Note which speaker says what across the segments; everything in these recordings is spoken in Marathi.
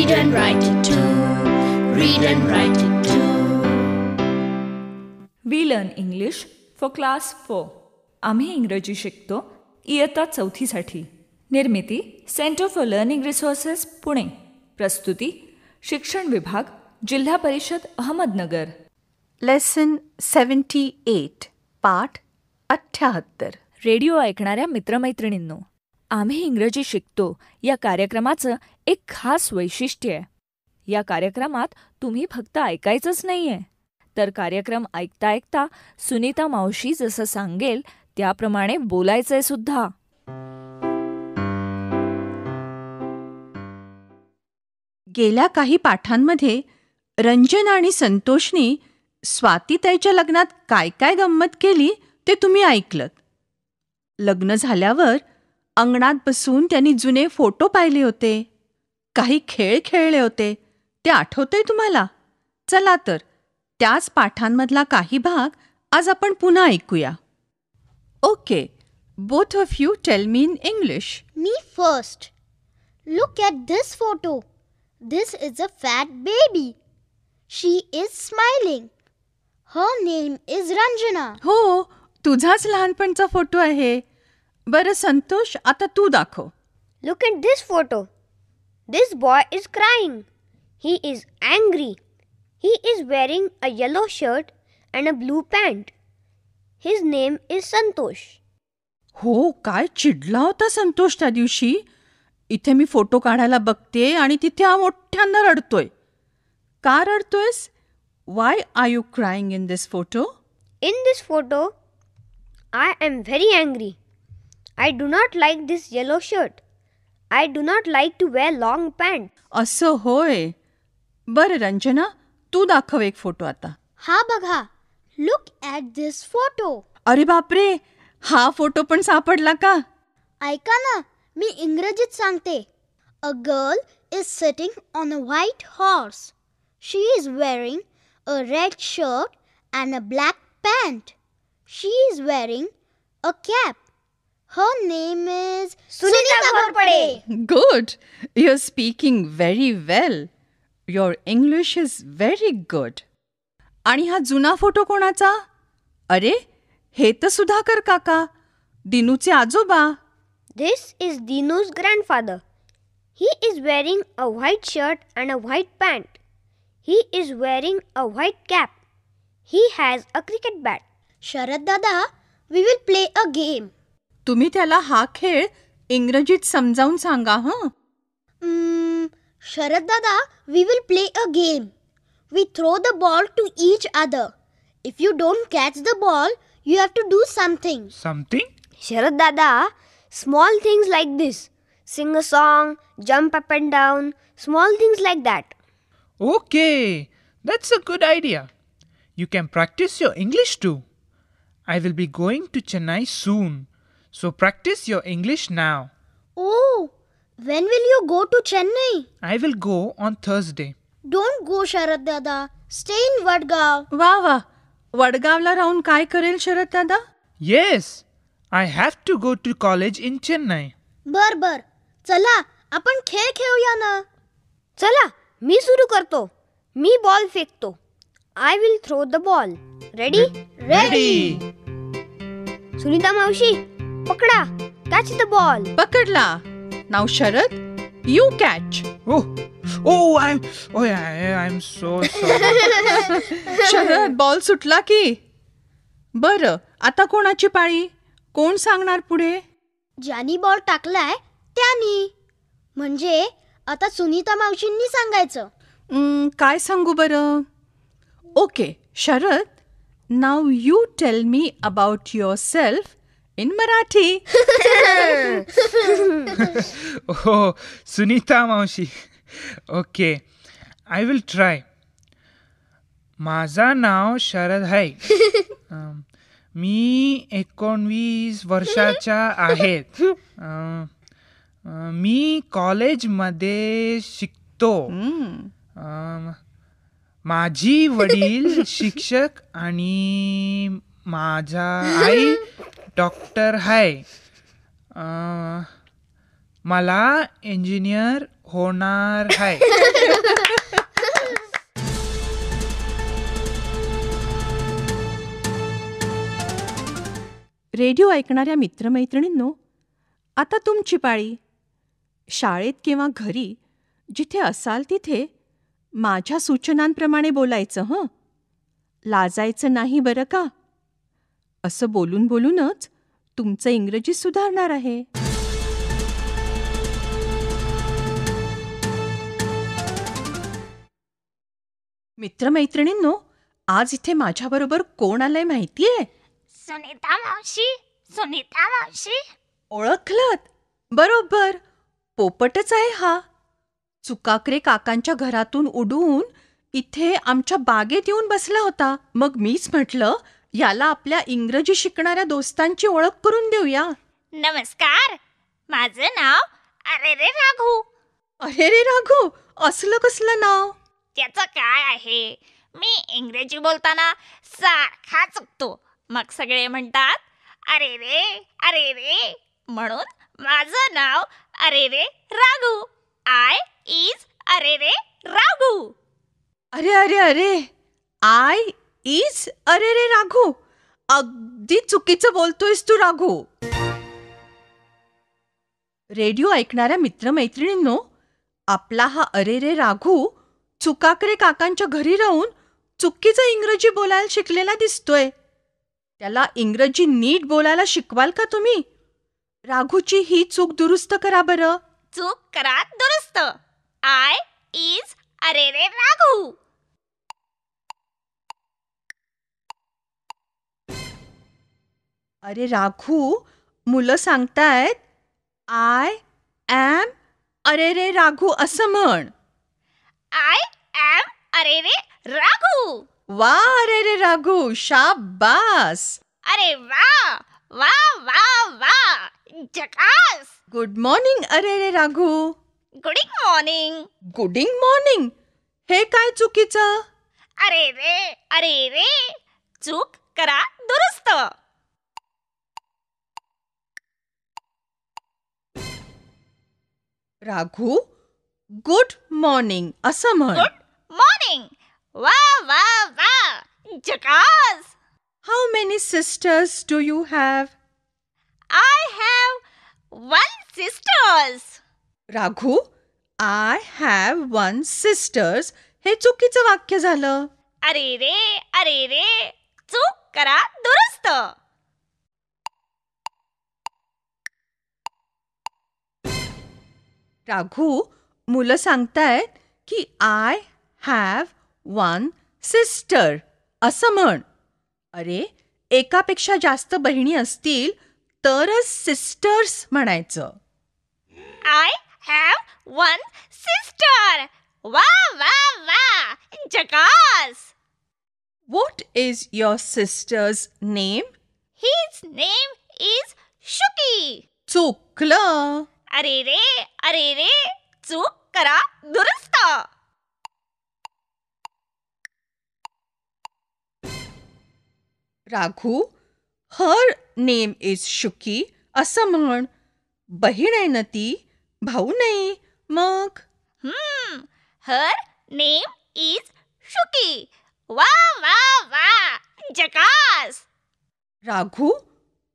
Speaker 1: Read and write it too. Read and write it too.
Speaker 2: We learn English for class 4. आम्ही इंग्रजी शिकतो इयत्ता 4साठी. निर्मिती centre for learning resources Pune. प्रस्तुती शिक्षण विभाग जिल्हा परिषद अहमदनगर.
Speaker 3: लेसन 78 पाठ 78.
Speaker 2: रेडिओ ऐकणाऱ्या मित्रमैत्रिणींनो, आम्ही इंग्रजी शिकतो या कार्यक्रमाचं एक खास वैशिष्ट्य आहे. या कार्यक्रमात तुम्ही फक्त ऐकायचंच नाही आहे, तर कार्यक्रम ऐकता ऐकता सुनीता मावशी जसं सांगेल त्याप्रमाणे बोलायचंय सुद्धा.
Speaker 3: गेल्या काही पाठांमध्ये रंजन आणि संतोषनी स्वातीताईच्या लग्नात काय काय गंमत केली ते तुम्ही ऐकलत. लग्न झाल्यावर अंगणात बसून त्यांनी जुने फोटो पाहिले होते, काही खेळ खेळले होते, ते आठवतंय तुम्हाला? चला तर त्याच पाठांमधला काही भाग आज आपण पुन्हा ऐकूया. Okay, both of you tell me in English.
Speaker 4: Me first. Look at this photo. This is a fat baby. She is smiling. Her name is Ranjana.
Speaker 3: हो, तुझाच लहानपणचा फोटो आहे. बरं संतोष, आता तू दाखव.
Speaker 5: Look at this photo. This boy is crying. He is angry. He is wearing a yellow shirt and a blue pant. His name is Santosh.
Speaker 3: हो, काय चिडला होता संतोष त्या दिवशी. इथे मी फोटो काढायला बघते आणि तिथे हा मोठ्यांदा रडतोय. का रडतोयस? Why are you crying in this photo?
Speaker 5: In this photo, I am very angry. I do not like this yellow shirt. I do not like to wear long pants.
Speaker 3: असं होय. बरं रंजना, तू दाखव एक फोटो आता.
Speaker 4: हा बघा. Look at this photo.
Speaker 3: अरे बापरे, हा फोटो पण सापडला का?
Speaker 4: ऐका ना, मी इंग्रजीत सांगते. A girl is sitting on a white horse. She is wearing a red shirt and a black pant. She is wearing a cap. Her name is
Speaker 5: Sunita Ghorpade.
Speaker 3: Good. You're speaking very well. Your English is very good. आणि हा जुना फोटो कोणाचा? अरे, हे तर सुधाकर काका, दिनूचे आजोबा.
Speaker 5: This is Dinu's grandfather. He is wearing a white shirt and a white pant. He is wearing a white cap. He has a cricket bat.
Speaker 4: Sharad दादा, we will play a game.
Speaker 3: तुम्ही त्याला हा खेळ इंग्रजीत समजावून सांगा. हं.
Speaker 4: Sharad Dada, we will play a game. We throw the ball to each other. If you don't catch the ball, you have to do something.
Speaker 6: Something?
Speaker 5: Sharad Dada, small things like this. Sing a song, jump up and down, small things like that.
Speaker 6: Okay, that's a good idea. You can practice your English too. I will be going to Chennai soon, so practice your English now.
Speaker 4: Oh, when will you go to Chennai?
Speaker 6: I will go on Thursday.
Speaker 4: Don't go, Sharad Dada. Stay in Vadgaon.
Speaker 3: वा वा, वडगावला राहून काय करेल शरद दादा?
Speaker 6: Yes, I have to go to college in Chennai.
Speaker 4: बर. चला, आपण खेळ खेळूया ना.
Speaker 5: चला, मी सुरू करतो. मी बॉल फेकतो. I will throw the ball. Ready?
Speaker 6: Ready.
Speaker 5: Sunita मावशी, पकडा. Catch the ball.
Speaker 3: पकडला. नाव Sharad, you catch.
Speaker 6: I'm so sorry.
Speaker 3: Sharad, ball सुटला की. बरं, आता कोणाची पाळी? कोण सांगणार पुढे?
Speaker 4: ज्यानी बॉल टाकलाय त्यानी. म्हणजे आता सुनीता मावशींनी सांगायचं.
Speaker 3: काय सांगू बरं? Okay Sharad, now you tell me about your self in Marathi.
Speaker 6: Oh, Sunita Maushi. Okay, I will try. माझा नाव शरद आहे. मी 19 वर्षाचा आहे. मी कॉलेजमध्ये शिकतो. माझी वडील शिक्षक आणि माझा आई डॉक्टर आहे. मला इंजिनियर होणार आहे.
Speaker 3: रेडिओ ऐकणाऱ्या मित्रमैत्रिणींनो, आता तुमची पाळी. शाळेत किंवा घरी जिथे असाल तिथे माझ्या सूचनांप्रमाणे बोलायचं हं. लाजायचं नाही बरं का. असं बोलून बोलूनच तुमचं इंग्रजी सुधारणार आहे. मित्रमैत्रिणींनो, आज इथे माझ्याबरोबर कोण आलंय माहितीये?
Speaker 1: सुनीता मावशी.
Speaker 3: ओळखलत? बरोबर, पोपटच आहे हा. चुकाकरे काकांच्या घरातून उडून इथे आमच्या बागेत येऊन बसला होता. मग मीच म्हटलं, याला आपल्या इंग्रजी शिकणाऱ्या दोस्तांची ओळख करून देऊया.
Speaker 1: नमस्कार, माझं नाव अरेरे राघू.
Speaker 3: अरे रे राघू, असलं कसलं नाव?
Speaker 1: त्याचं काय आहे, मी इंग्रजी बोलताना सारखा चुकतो. मग सगळे म्हणतात अरे रे, म्हणून माझं नाव अरेरे राघू. आय इज अरेरे राघू.
Speaker 3: अरे अरे अरे, आय इज अरे रे राघू. अगदी चुकीचं बोलतोयस तू राघू. रेडिओ ऐकणाऱ्या मित्रमैत्रिणींनो, आपला हा अरे रे राघू चुकाकरे काकांच्या घरी राहून चुकीचं इंग्रजी बोलायला शिकलेला दिसतोय. त्याला इंग्रजी नीट बोलायला शिकवाल का तुम्ही? राघूची ही चूक दुरुस्त करा बरं.
Speaker 1: चूक करा दुरुस्त. आय इज अरेरे राघू.
Speaker 3: अरे राघू, मुलं सांगतायत आय ॲम अरे रे राघू असं म्हण.
Speaker 1: आय एम अरेरे राघू.
Speaker 3: वा अरे रे राघू, शाबास.
Speaker 1: अरे वा वा वा वा, झकास.
Speaker 3: गुड मॉर्निंग अरे रे Raghu.
Speaker 1: Good morning.
Speaker 3: Gooding morning. हे काय चुकीचं?
Speaker 1: अरे रे, चूक करा दुरुस्त.
Speaker 3: राघू, गुड मॉर्निंग असं म्हण.
Speaker 1: Good morning. वा वा वा, झकास.
Speaker 3: How many sisters do you have?
Speaker 1: I have one sisters.
Speaker 3: Raghu, I have one sisters हे चुकीचं वाक्य झालं.
Speaker 1: अरे रे, चूक करा दुरुस्त.
Speaker 3: राघू, मुलं सांगतायत की आय हॅव वन सिस्टर असं म्हण. अरे, एकापेक्षा जास्त बहिणी असतील तरच सिस्टर्स म्हणायचं.
Speaker 1: I have one sister. वा वा वा, झकास.
Speaker 3: What is your sister's name?
Speaker 1: His name is Shuki.
Speaker 3: चुकलं.
Speaker 1: अरे रे, चूक करा दुरुस्त.
Speaker 3: राघू, हर नेम इज शुकी असं म्हण. बहीण आहे ना ती, भाऊ नाही. मग
Speaker 1: Her name is Shuki. वा वा वा, झकास.
Speaker 3: Raghu,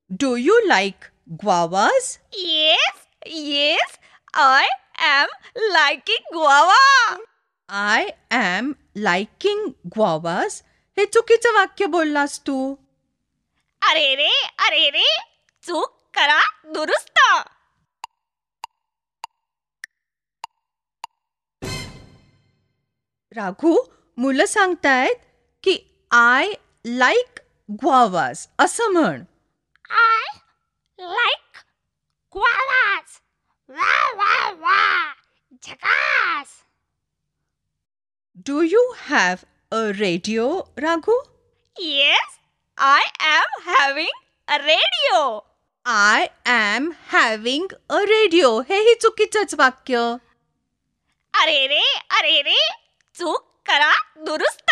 Speaker 3: do you like guavas?
Speaker 1: Yes, I am liking guava.
Speaker 3: I am liking guavas हे चुकीचं वाक्य बोललास तू.
Speaker 1: अरे रे, चूक करा दुरुस्त.
Speaker 3: राघू, मुलं सांगतायत की आय लाईक ग्वावाज असं म्हण.
Speaker 1: I like guavas. वा वा वा, झकास.
Speaker 3: Do you have a radio Raghu?
Speaker 1: Yes, I am having a radio.
Speaker 3: I am having a radio हेही चुकीचंच वाक्य.
Speaker 1: अरे रे, चूक करा दुरुस्त.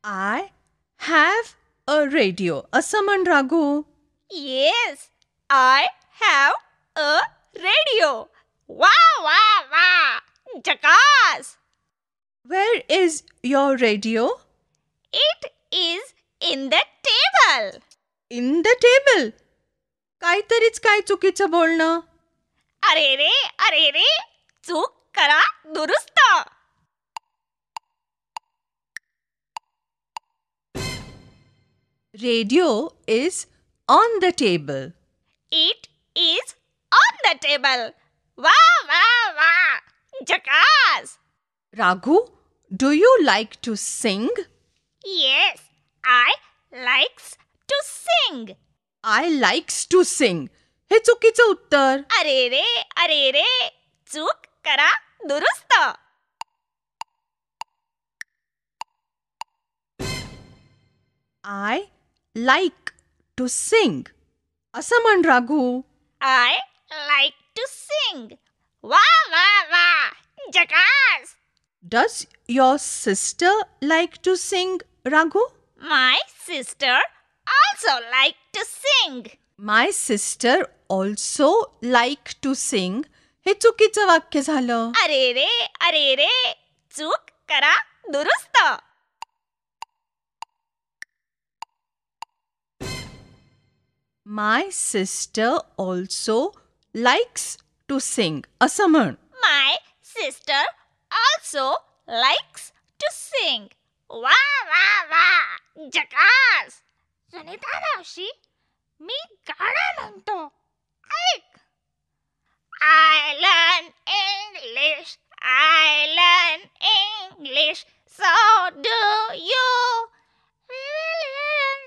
Speaker 3: आय हॅव अ रेडिओ असं म्हण राघू.
Speaker 1: Yes,
Speaker 2: I have a radio. Wow, wow, wow! Jackass!
Speaker 3: Where is your radio?
Speaker 2: It is in the table.
Speaker 3: In the table. काहीतरीच काय चुकीचं बोलणं.
Speaker 2: अरे रे, चूक करा दुरुस्त.
Speaker 3: Radio is on the table.
Speaker 2: It is on the table. Wow, wow, wow! Jackass!
Speaker 3: Raghu, do you like to sing?
Speaker 2: Yes, I likes to sing.
Speaker 3: I likes to sing. हे चुकीचं उत्तर.
Speaker 2: अरे रे, चूक करा दुरुस्त.
Speaker 3: I like to sing. असं म्हण राघू.
Speaker 2: I like to sing. Wow, wow, wow! Jackass!
Speaker 3: Does your sister like to sing, Raghu?
Speaker 2: My sister also like to sing.
Speaker 3: My sister also like to sing. हे चुकीचं वाक्य झालं.
Speaker 2: अरे रे, चूक करा दुरुस्त.
Speaker 3: My sister also likes to sing. असं म्हण.
Speaker 2: My sister also likes to sing. Wow, wow, wow! Jackass! Sunita मावशी, मी गाणं म्हणतो. ऐक. I learn English. I learn English. So do you. We will learn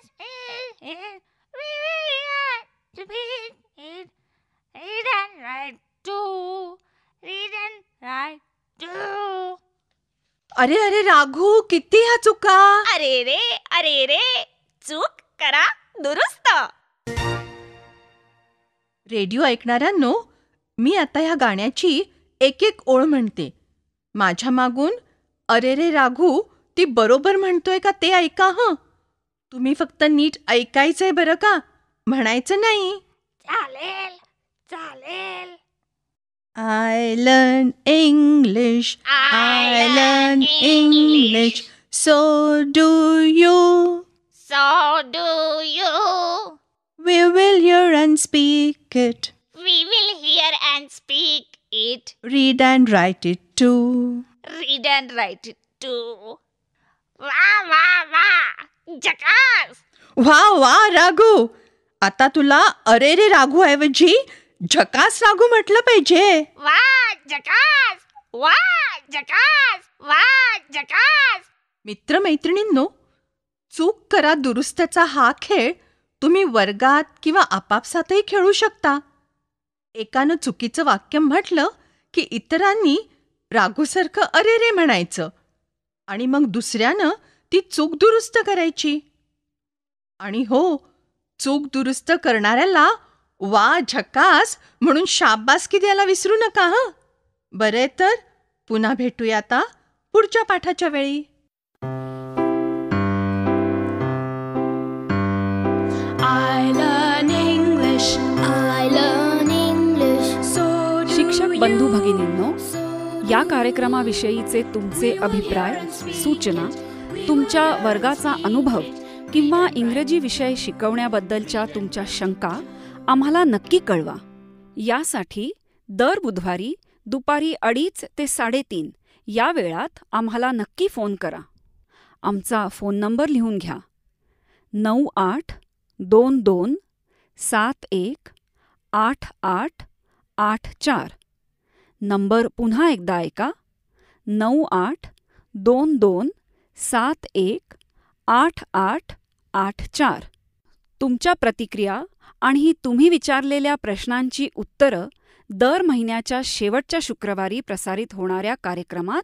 Speaker 2: it. We will learn to read it. Read and write too. Read and write too.
Speaker 3: अरे राघू, किती ह्या चुका.
Speaker 2: अरे रे, चूक करा दुरुस्त.
Speaker 3: रेडिओ ऐकणाऱ्यांनो, मी आता ह्या गाण्याची एक एक ओळ म्हणते. माझ्या मागून अरे रे राघू ती बरोबर म्हणतोय का ते ऐका हं. तुम्ही फक्त नीट ऐकायचंय बरं का, म्हणायचं नाही.
Speaker 2: चालेल.
Speaker 3: I learn English. I learn English. So do you.
Speaker 2: So do you.
Speaker 3: We will hear and speak it.
Speaker 2: We will hear and speak it.
Speaker 3: Read and write it too.
Speaker 2: Read and write it too. Wow, wow, wow! Jackass!
Speaker 3: वा वा राघू, आता तुला अरे रे राघू ऐवजी झकास राघू म्हटलं पाहिजे.
Speaker 2: वाह जकास! वाह जकास! वाह जकास!
Speaker 3: मित्रमैत्रिणींनो, चूक करा दुरुस्तचा हा खेळ तुम्ही वर्गात किंवा आपापसातही खेळू शकता. एकानं चुकीचं वाक्य म्हटलं की इतरांनी राघूसारखं अरे रे म्हणायचं आणि मग दुसऱ्यानं ती चूक दुरुस्त करायची. आणि हो, चूक दुरुस्त करणाऱ्याला वा झकास म्हणून शाबासकी द्यायला विसरू नका हं. बरे तर पुन्हा भेटूया आता पुढच्या पाठाच्या वेळी.
Speaker 7: शिक्षक बंधू भगिनींनो, या कार्यक्रमाविषयीचे तुमचे अभिप्राय, सूचना, तुमच्या वर्गाचा अनुभव किंवा इंग्रजी विषय शिकवण्याबद्दलच्या तुमच्या शंका आम्हाला नक्की कळवा. यासाठी दर बुधवारी दुपारी 2:30 ते 3:30 या वेळात आम्हाला नक्की फोन करा. आमचा फोन नंबर लिहून घ्या: 9822718884. नंबर पुन्हा एकदा ऐका: 9822718884. तुमच्या प्रतिक्रिया आणि तुम्ही विचारलेल्या प्रश्नांची उत्तरं दर महिन्याच्या शेवटच्या शुक्रवारी प्रसारित होणाऱ्या कार्यक्रमात